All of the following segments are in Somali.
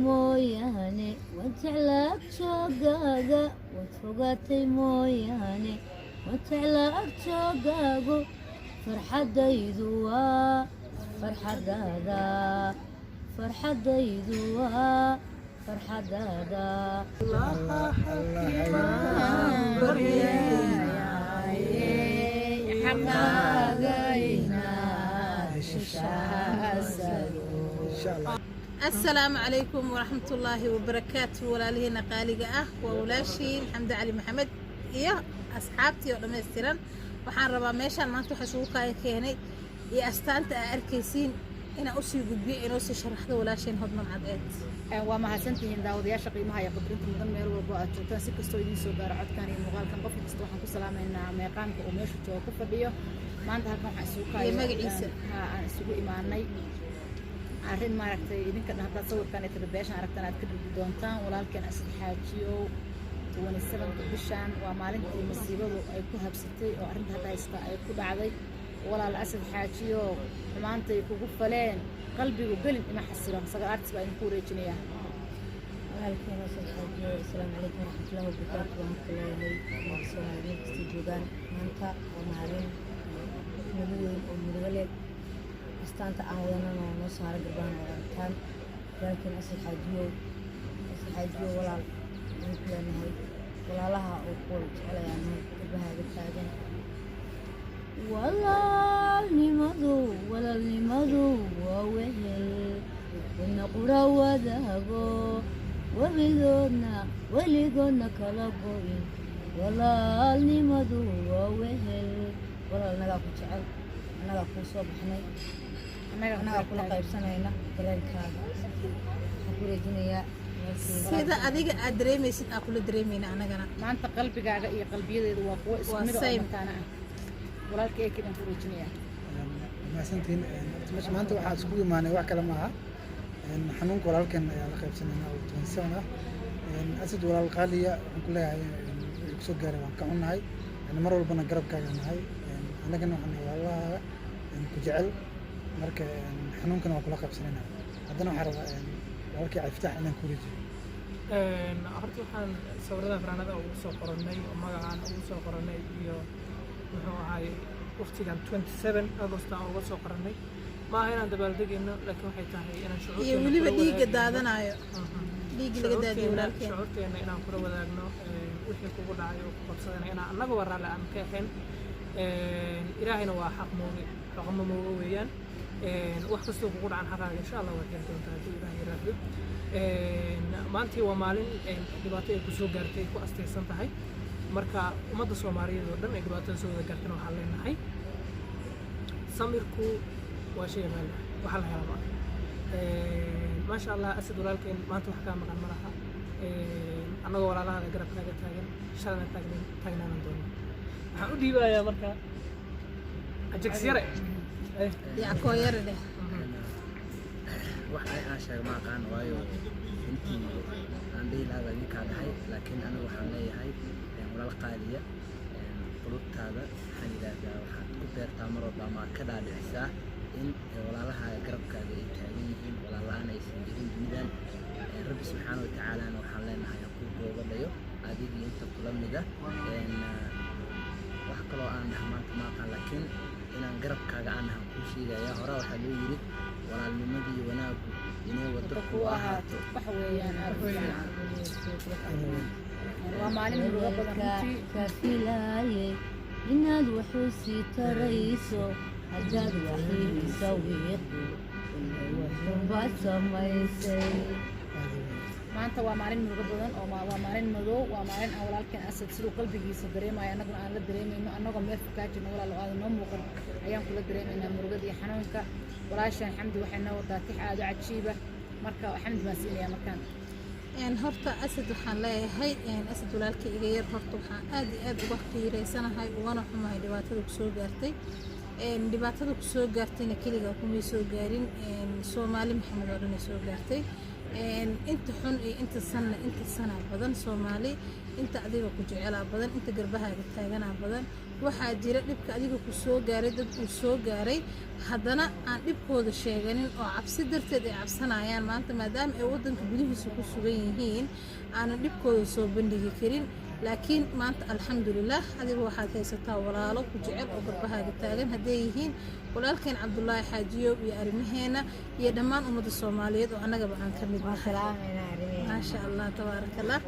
mooyaane wajeclaag joogaaga waad fogaatay mooyaane wajeclaag joogaagu farxadaydu waa farxadaada farxadaydu waa farxadaada السلام عليكم ورحمة الله وبركاته walaalihina qaaliga ah waa walaashiin Xamdi Cali Maxamed iyo asxaabtii oo dhameystiran waxaan rabaa meeshaan maanta waxa soo keenay iyo astaanta arkaysiin ina u sii gudbiyo inoo sii sharaxdo walaashiin Hodman Cadeed waa mahadsantihiin daawadayaasha qiimaha iyo qadrinta mudan meel walba aad joogtaan si kastoo idin soo gaaro codkan iyo muuqaalkan qof kasta waxaan ku salaamaynaa meeqaanka uu meesha joogo ku fadhiyo maanta halkan waxaan isugu kaayay magaciisa aan isugu imaanay arrin maaragtay idinka hadda sawirkan ee television aragtan aad ka dhigi doontaan walaalkeen Asad Xaajiyo 27 bishan waa maalintii masiibadu ay ku habsatay oo arrinta hadda haysta ay ku dhacday walaal Asad Xaajiyo maantay kugu faleen qalbigu galin ima xasilo sagal artis baa idinku wareejinaya walaalkeen Asad Xaajiyo assalaamu calaykum waraxmatullaahi wabarakaatuh waan ku leeyahay waa Soomaaliyeed kasta joogaan maanta waa maalin weyn oo murugo leh astaanta aan wadnana oo noo saara garbaan oo arkaan walaalkeen Asad Xaajiyo walaal aan ku leenahay walaalaha oo ku jeclayaan garbahaaga taagan walaalnimadu waa wehel wadna qura wadaago weligoodna kala go'in walaalnimadu waa wehel walaal nagaa ku jecel annagaa kuu soo baxnay annagaa kula qaybsanayna dareenkaaga waxaan ku wareejinayaa sida adiga aad dareemaysid aan kula dareemayna anagana maanta qalbigaaga iyo qalbiyadeedu waa kuwo isku mid oo mataana ah walaalkay ay kidan ku wareejinaya maasantiin maanta waxaa isku imaanay wax kale maaha xanuunka walaalkan ayaa la qaybsanaynaa oo 27 ah Asad walaal qaaliya waxaan ku leeyahay ku soo gaaray waan ka xunnahay mar walbana garabkaaga nahay annagana waxaan walaalahaaga ku jecel marka xanuunkana waa kula qaybsanaynaa haddana waxaan rabaa walaalkii Cabdifatax inaan ku wareejiyo horta waxaan sawirada fanaanada ugu soo qorannay oo magacaan ugu soo qorannay iyo muxuu ahaay waqtigan 27 August aan uga soo qorannay maaha inaan dabaaldegayno laakiin waxay tahay inaan shucuurteena iyo weliba dhiigga daadanayo dhiigga laga daadiyo walaalkeen shucuurteena inaan kula wadaagno wixii kugu dhacay oo ku qabsadana inaan annaga raalli aan ka ahayn ilaahayna waa xaqmo moogo weeyaan wax kastoo kugu dhacan xaqaaga insha Allah waa keeni doontaa haddii ilaahay raadiyo maantii waa maalin dhibaato ay ku soo gaartay ku astaysan tahay marka ummadda Soomaaliyeed oo dhan ay dhibaatada soo wada gaartana waxaan leenahay samirku waa shay qaali waxa la helaa maasha Allah Asad walaalkeen maanta wax ka maqan malaha annagoo walaalaha garabkaaga taagan shalana taagnaan doona waxaan u dhiibayaa marka ajax yare yaa koo yare leh wax ay aan sheeg ma aqaan waayo intii aan dhihi lahaa ninkaan ahay laakiin anigu waxaan leeyahay walaal qaaliya qulubtaada waxaan yidhaahdaa waxaad ku beertaa mar walba ama ka dhaadhicisaa in walaalahaaga garabkaaga ay taagan yihiin walaalahaan aysan jirin dunidan rabbi subxaana watacaalana waxaan leenahay aan ku goobadhayo adigii inta kula mida wax kaloo aan dhaha maanta ma aqaan laakiin inaan garabkaaga aan ahan kuu sheegaya hore waxaa loo yidhi walaalnimadii wanaagu inay wado ku ahaato wax weeyaan waa maalin murugo badan runtii ka filaayay inaad wuxuu sii tarayso haddaad waxiisa wiiqdo waxunbaad samaysay maanta waa maalin murugo badan oo waa maalin madow waa maalin aan walaalkeen Asad sidoo qalbigiisa dareemayo annaguna aan la dareemayno annagoo meel ka jirno walaal oo noo muuqan ayaan kula dareemaynaa murugada iyo xanuunka walaashan Xamdi waxay noo wadaa tix aad u cajiib ah marka Xamdi baan siinayaa markaan horta Asad waxaan leeyahay Asad walaalkay iga yar horta waxaan aad uga qiireysanahay ugana xumahay dhibaatada ku soo gaartay dhibaatada ku soo gaartayna kaliya kuma soo gaarin Soomaali Maxamed oo dhan soo gaartay inta xun iyo inta sana badan Soomaali inta adiga ku jecelaa badan inta garbahaaga taaganaa badan waxaa jira dhibka adiga ku soo gaaray dad uu soo gaaray haddana aan dhibkooda sheeganin oo cabsi darteed ay cabsanayaan maanta maadaama ay waddanka gudihiisa ku sugan yihiin aanan dhibkooda soo bandhigi karin laakiin maanta alxamdulilah adiga waxaad haysataa walaalo ku jecel oo garbahaaga taagan hadday yihiin walaalkeen cabdulaahi xaajiyow iyo arrimaheena iyo dhammaan ummadda soomaaliyeed oo annagaba aan ka mid nahay maasha allah tabaaraka allah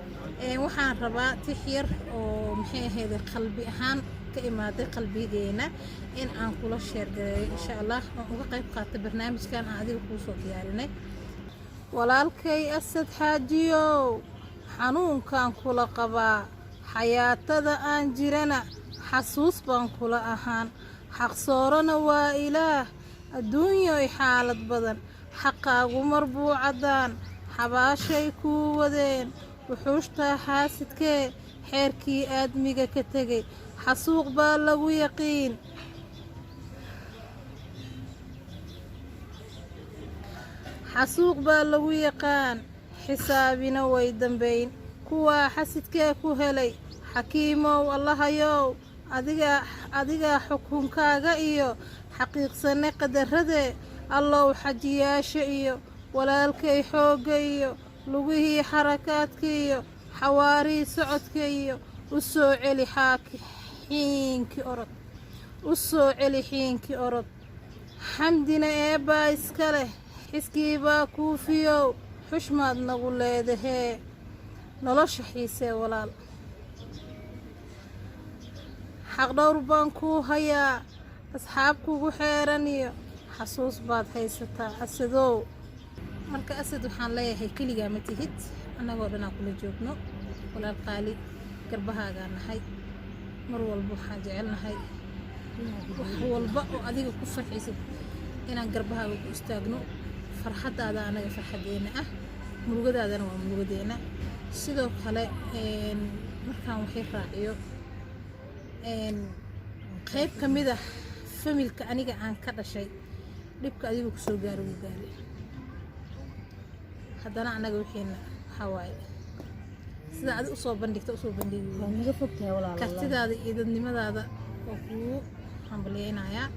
waxaan rabaa tix yar oo maxay ahayd qalbi ahaan ka imaaday qalbigeena in aan kula sheergareeyo insha allah oo uga qayb qaata barnaamijkan aan adiga kuu soo diyaarinay walaalkay asad xaajiyow xanuunkaan kula qabaa xayaatada aan jirana xasuus baan kula ahaan xaqsoorana waa ilaah adduunyoy xaalad badan xaqaagu mar buu caddaan xabaashay kuu wadeen wuxuushtaa xaasidkee xeerkii aadmiga ka tegay xasuuq baa lagu yaqiin xasuuq baa lagu yaqaan xisaabina way dambayn kuwaa xasidkee ku helay xakiimow allahayow adigaa xukunkaaga iyo xaqiiqsane qadarradee allow xajiyaasha iyo walaalkay xoogga iyo lugihii xarakaadka iyo xawaarii socodka iyo u soo celi xiinkii orod xamdina eebbaa iska leh xiskiibaa kuufiyow xushmaad nagu leedahee nolosha xiisee walaal xaqdhowr baan kuu hayaa asxaab kugu xeeran iyo xasuus baad haysataa asadow marka asad waxaan leeyahay keligaa ma tihid annagoo dhanaa kula joogno walaal qaali garbahaagaa nahay mar walba waxaan jecelnahay wax walba oo adiga ku farxisid inaan garbahaaga ku istaagno farxaddaada anaga farxaddeena ah murugadaadana waa murugadeena sidoo kale markaan waxay raaciyo qayb ka mid ah familka aniga aan ka dhashay dhibka adiga ku soo gaaro wuu gaaray haddana annaga wixiina waxaa waaye sida adi usoo bandhigta usoo bandhigi kartidaada iyo dadnimadaada oo kugu hambaliyeynayaa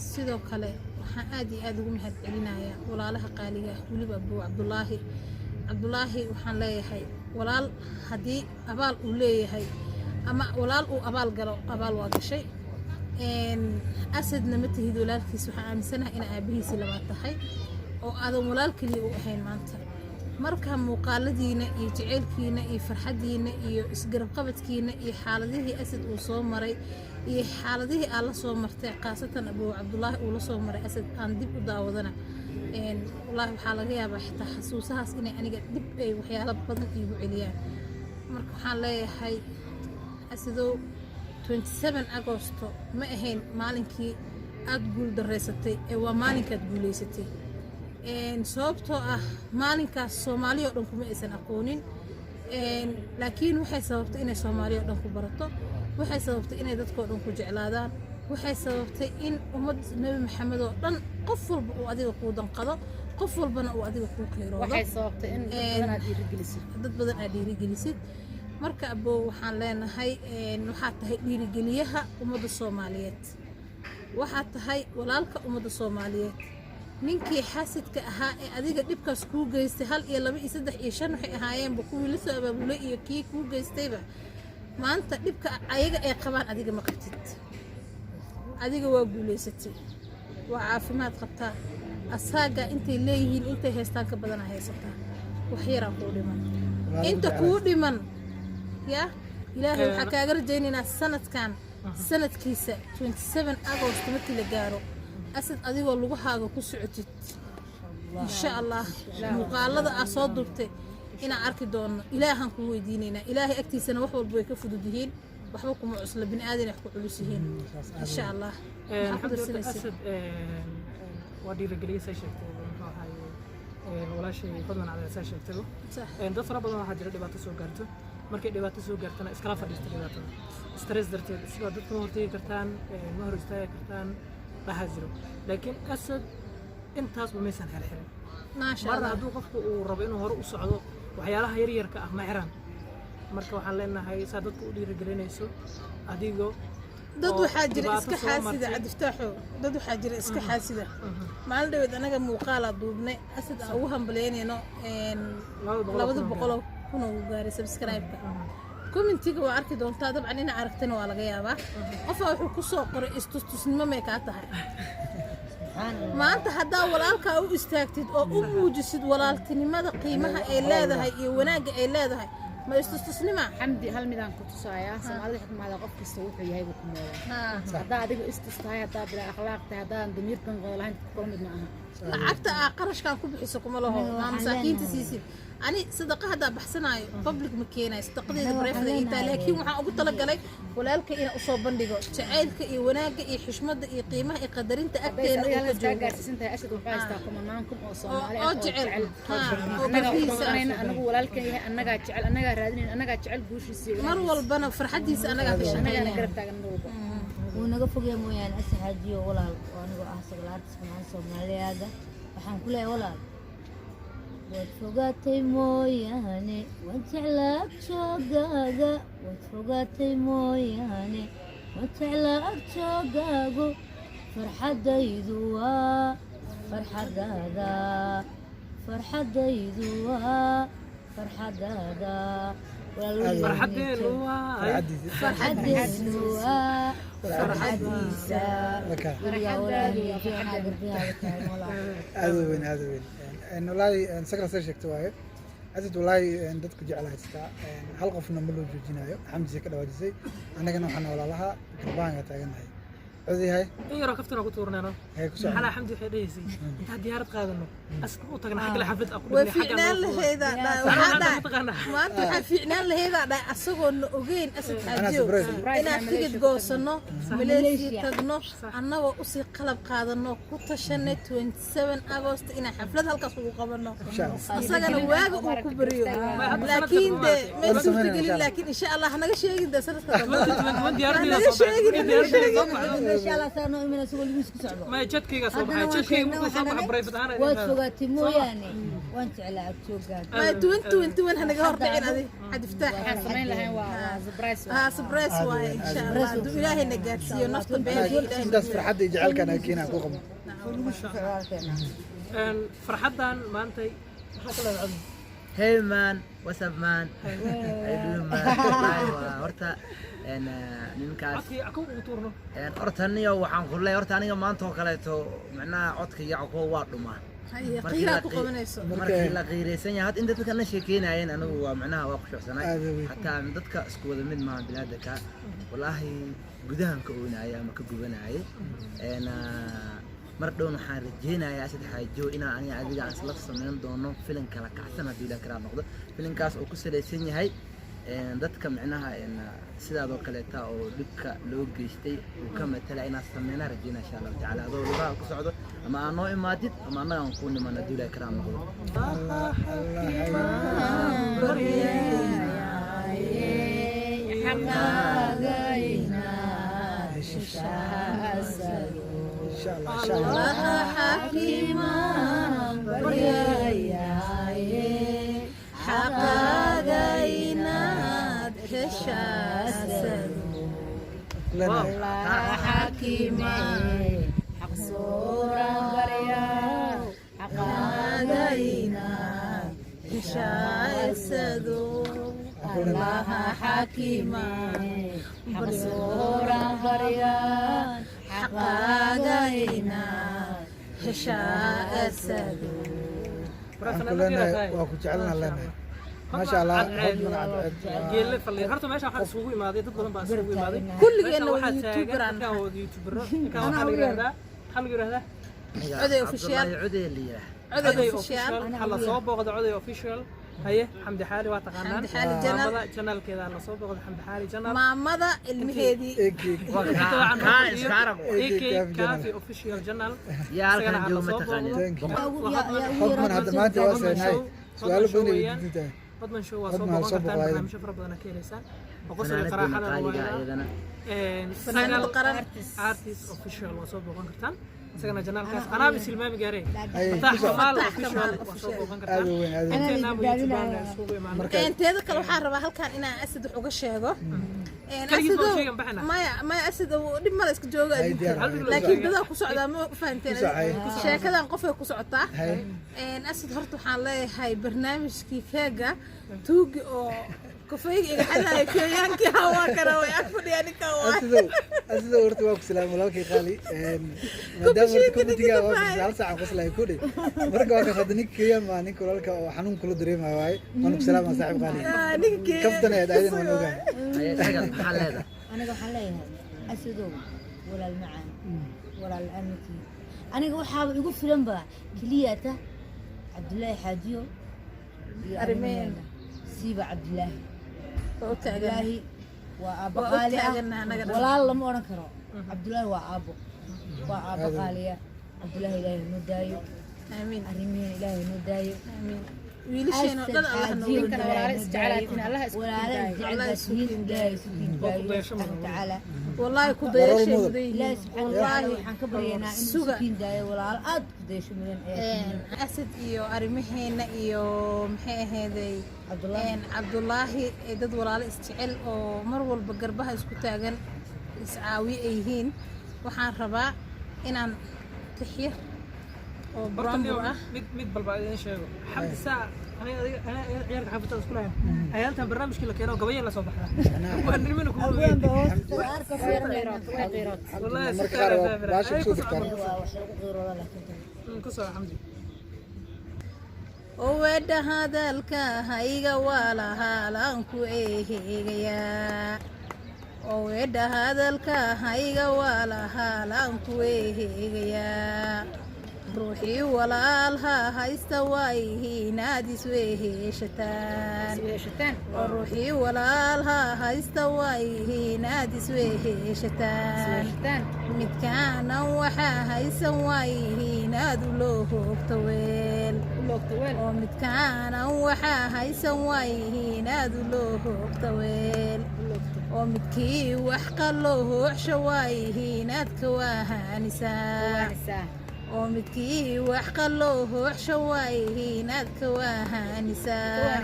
sidoo kale waxaan aad iyo aad ugu mahad celinayaa walaalaha qaaliga weliba abuu cabdulaahi waxaan leeyahay walaal haddii abaal uu leeyahay ama walaal uu abaal galo abaal waa gashay asadna ma tihid walaalkiis waxaan aaminsanahay in aabihiisii labaad tahay oo aadan walaal keliya u ahayn maanta marka muuqaaladiina iyo jaceylkiina iyo farxaddiina iyo isgarabqabadkiina iyo xaaladihii asad uu soo maray iyo xaaladihii aad la soo martay khaasatan abuu cabdulaahi uu la soo maray asad aan dib u daawadana wallaahi waxaa laga yaabaa xitaa xasuusahaas inay aniga dib ay waxyaalo badan iigu celiyaan marka waxaan leeyahay asadow 27 agosto ma ahayn maalinkii aad guul daraysatay ee waa maalinkaad guulaysatay sababtoo ah maalinkaas soomaaliya oo dhan kuma aysan aqoonin laakiin waxay sababtay inay soomaaliya oo dhan ku barato waxay sababtay inay dadkoo dhan ku jeclaadaan waxay sababtay in ummad nebi maxamed oo dhan qof walba uu adiga kuu danqado qof walbana uu adiga kuu qayroodo waxay sababtay in dad badan aad dhiirigelisid marka aboo waxaan leenahay waxaad tahay dhiirigeliyaha ummadda soomaaliyeed waxaad tahay walaalka ummadda soomaaliyeed ninkii xasidka ahaa ee adiga dhibkaas kuu geystay 1 iyo 2 iyo 3 iyo 5 waxay ahaayeenba kuwii la soo abaabulay iyo kii kuu geystayba maanta dhibka ayaga ay qabaan adiga ma qabtid adiga waa guulaysatay waa caafimaad qabtaa asaaga intay leeyihiin intay haystaan ka badan haysataa wax yaraa kuu dhiman inta kuu dhiman ya ilaahay waxaa kaaga rajaynaynaa sanadkiisa 27 agost markii la gaaro asad adigoo lugahaaga ku socotid insha allah muuqaalada aad soo duubtay inaan arki doono ilaahan ku weydiinaynaa ilaahay agtiisana wax walba way ka fudud yihiin waxba kuma cusla bini aadan wax ku culus yihiin insha allah asad waa dhiirigeliyay say sheegtay muxuu ahaayey walaashay fadlan cadaad say sheegtay dad fara badan waxaa jira dhibaato soo gaarto markay dhibaato soo gaartana iskala fadhiista dhibaatada stress darteed sida dadka ma hortegi kartaan ma hor istaagi kartaan waxaa jiro laakiin asad intaasba maysan xirxirin marna hadduu qofku uu rabo inuu hore u socdo waxyaalaha yaryarka ah ma xiraan marka waxaan leenahay saa dadka u dhiirigelinayso adigoo dad waxaa jira iska xaasida cadiftaaxo dad waxaa jira iska xaasida maalin dhaweed anaga muuqaalaa duubnay asad aan ugu hambalyeynayno 200 kun oo gaaray subscribe-ka commentiga waa arki doontaa dabcan ina aragtana waa laga yaabaa qofaa wuxuu ku soo qoray istustusnimo may kaa tahay maanta haddaa walaalkaa u istaagtid oo u muujisid walaaltinimada qiimaha ay leedahay iyo wanaagga ay leedahay ma istustusnima xamdi hal midaan ku tusaaya Soomaalida xikmada qof kasta wuxuu yahay buu ku noolaa hadda adiga istustahay hadda bila akhlaaq tahay hadda damiirkan qodolahayn ku mid ma aha lacagta qarashkan ku bixiso kuma laho masaakiinta siisid ani sadaqa hadda baxsanayo public ma keenay sadaqadeeda bareefada inta laakiin waxaan ugu talagalay walaalka inaan u soo bandhigo jacaylka iyo wanaagga iyo xushmada iyo qiimaha iyo qadarinta agteena oo ka joogo gaarsiintahay ashad wuxuu haystaa kumanaankum oo Soomaali oo jecel anagu walaalkan yahay anaga jecel anaga raadinayn anaga jecel guushiisa mar walbana farxadiisa anaga ka shaqeynaa garab taagan walba wuu naga fogay mooyaan asxaajiyo walaal oo anigu ah sagalaartis kunaan Soomaaliyaada waxaan ku leeyahay walaal waad fogaatay mooyaane waad jeclaad joogaaga waad fogaatay mooyaane waad jeclaad joogaagu farxadaydu waa farxadaada farxadaydu waa farxadaada farxadeenu waa farxadaydu waa farxadiisa aad weyn والله سكر سير شكت وايد عدد والله dadku jecel haystaa hal qofna ma loo joojinayo xamdi ka dhawaajisay anagana waxaan walaalaha garbaanka taaganahay codiyahay yaro kaftana ku tuurnayno xala xamdi waxay dhaysay inta diyaarad qaadano asku u tagna xagga xaflad aqoon way fiicnaan laheeda maanta waxaa fiicnaan laheeda asagoo na ogeyn asad xaajiyo inaan tigid goosano Malaysia tagno annagoo u sii qalab qaadano ku tashanay 27 August inaan xaflad halkaas ugu qabano asagana waaga uu ku bariyo laakiin de ma suurtagelin laakiin insha Allah naga sheegin da sanadka dambe diyaarad soo إن شاء الله سأنو من أسوق اللي مسك سعبه. ما جتك يا صباح جتك مصباح بريفت أنا. واتفقت مو يعني وانت على أكتوجات. ما توين هنقهر تعين هذه حد يفتح. سمين لها سبرايس. سبرايس واي إن شاء الله. إلهي نجات سيو نفط بيني. بس في حد يجعلك أنا كينا كوكم. فرحتان ما أنتي حكلا العظم. Hey man, what's up man? How you doing man? Horta ninkaas horta aniga waxaan ku leeyahay horta aniga maanta oo kaleeto macnaha codka iyo codka waa dhumaa markii la qiireysan yahay inta dadka na sheekeynayeen anigu waa macnaha waa qushacsanay hatta dadka isku wada mid maahan bilaadka wallahi gudahan ka oonaya ama ka gubanayay mar dhown waxaan rajeynayaa asad xaajo inaan aniga adiga aan isla sameyn doono filim kala kacsan haddii la kala noqdo filimkaas oo ku saleysan yahay dadka macnaha sidaadoo kaleeta oo dhibka loo geystay uu ka matala inaan sameynaa rajeynaa insha Allah tacaala adoo lugaha ku socdo ama aan noo imaadid ama annaga aan ku nimaano haddii la kala noqdo إن شاء الله حكيما بريايا حقاقينا تشاسد والله حكيما حق صورا بريا حقاقينا تشاسد الله حكيما حق صورا بريا حقاقينا هشاء السد كلنا وكجعلنا لنا ما شاء الله حبنا عبد جيل فلي هرتو ماشي waxa isugu imaaday dad badan baa isugu imaaday kulligeena waa youtuber aan youtuber ka waxa la yiraahdaa hal yiraahdaa عدي official عدي اللي عدي official hal soo booqdo عدي official haye xamdi xaali waa taqaanaan xamdi xaali janal janalkeeda la soo booqdo xamdi xaali janal maamada ilmaheedii kaafi official janal يا halkan joog ma taqaanid حكمنا هذا ما تواسيناي سؤال بني جديد بدمن شو waa soo booqan kartaan mashruuc fara badan ka heleysaan وقصة قراحة فنان القرن artist official waa soo booqan kartaan isagana janaalkaas anaa bisilmaami gaareen Ay, fataax kusoo- kamaal Fataax official Kamaal waa soo official. booqan aad kartaa u weyn aad u weyn inteena Anaa youtubaan idin isugu imaan Marka- teeda kale waxaan rabaa halkan inaan asad wax uga sheego Kaligiis baa Asidow- sheegan baxna. maya asad dhib male iska jooga Ay, adduunka. diyaar waaye. laakiin dadaa ku socdaa ma fahanteen Ku socay. sheekadan qofay ku socotaa Hay. asad horta waxaan leeyahay barnaamijkii keega tuugi oo kafayga iga xadaaya keeyaankii hawaa kara way ag fadhiyaa ninkan waa asidow horta waa ku salaamay walaalkay qaali maadaama horta komitiga waa ku hal saacan qoslay ku dhig marka waa ka qada ninka keeyaan ma ninka walaalka oo xanuun kula dareemayo waaye waan ku salaamaa saaxiib qaali ninka kaftana aad aydan waan ogahay Ayaa isaga maxaa leedahay aniga waxaan leeyahay asidow walaal macaan walaal aaminki aniga waxaaba igu filan ba keliyata cabdullaahi xaajiyo iyo Arrimeena. siiba cabdullaahi oo taagan cabdullaahi waa aabbo Waa u qaali ah taagannahay annaga dhan. walaal lama odhan karo cabdullaahi waa aabbo qaaliya cabdullaahi ilaahay noo daayo aamiin arrimeena ilaahay noo daayo aamiin wiilasheena oo dhan allah nooga Idinkana walaalo isjeclaatiin Allah isku tacaala والله كدايش Warar mudan. مدين ilaahay subxaana watacaala waxaan ka baryaynaa inuu Suga. sukiin daayo walaal aad ku daysho mudan ee asad iyo arrimaheena iyo maxay ahayday cabdullaahi cabdullaahi ee dad walaalo isjecel oo mar walba garbaha isku taagan iscaawi ay yihiin waxaan rabaa inaan tixyar oo horta brambur ah mid balba idin sheego xamdi saa aniga ciyaarka xaafadada isku lahayn ayaantan barnaamijkii la keeno gabayeen la soo baxdaa waa nimana kugu abwaanba weyn hoosta arka fiirinayna wallahi si marka qaar waa kale baasha kusoo degtaan waa wax lagu qiirooda laakiin ku soo xamdi weedha hadalka hayga waa lahaalanku eeheegayaa weedha hadalka hayga waa lahaalanku eeheegayaa ruuxii walaalha haysta waayihiin aad isweeheshataan ruuxii walaalha haysta waayihiin aad isweeheshataan midkaanan waxaa haysan waayihiin aad u loo hoogta weel oo midkaanan waxaa haysan waayihiin aad u loo hoogta weel oo midkii wax qaloo hoocsha waayihiin aad ka waahanisaa oo midkii wax qaloo hoocsha waayihiin aad ka waahanisaa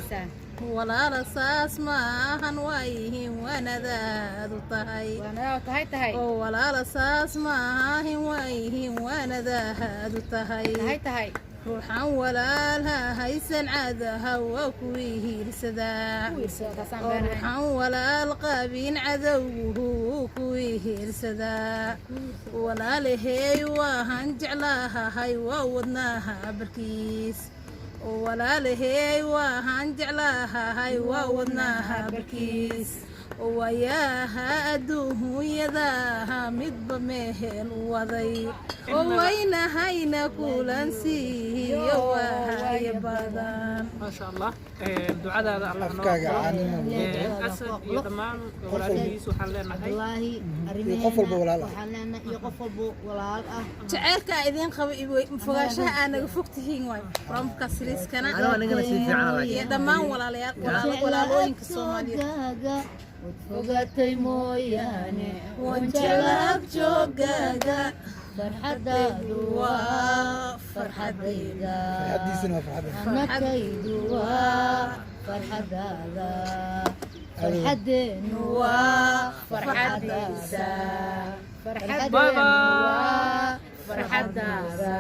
walaala saas ma ahan waayihiin waanadaad u tahay oo walaala saas ma ahan waayihiin waanadaad u tahay ruuxan walaalha haysan caadaha waa kuwii hiirsadaa oo ruuxan walaal qaabin cadowguhu kuwii hiirsadaa walaalaheey waahan jeclaahahay waa wadnaaha barkiis oo walaalaheey waahan jeclaahahay waa wadnaaha barkiis oo wayaaha adduunyadaha midba mehel u waday oo waynahayna kulansiiyo waahaya badan ما شاء الله دعاء هذا الله afkaaga caanimo أسد يتمام ولاديس وحلنا هاي wallaahi iyo qof walba walaal ah waxaan leenahay iyo qof walba walaal ah jaceylka idiin qaba fogaanshaha aa naga fog tihiin waay ramka siliiskana Anoo anigana si fiican iyo laakiin dhammaan walaalooyinka soomaaliyeed Jeclaagaaga wad fogaatay mooyaane wanjalaag joogaaga farxadaadu waa farxadayda farxadiisana waa farxadda annakaydu waa farxadaada farxadeenu waa farxadayda باي باي farxadaada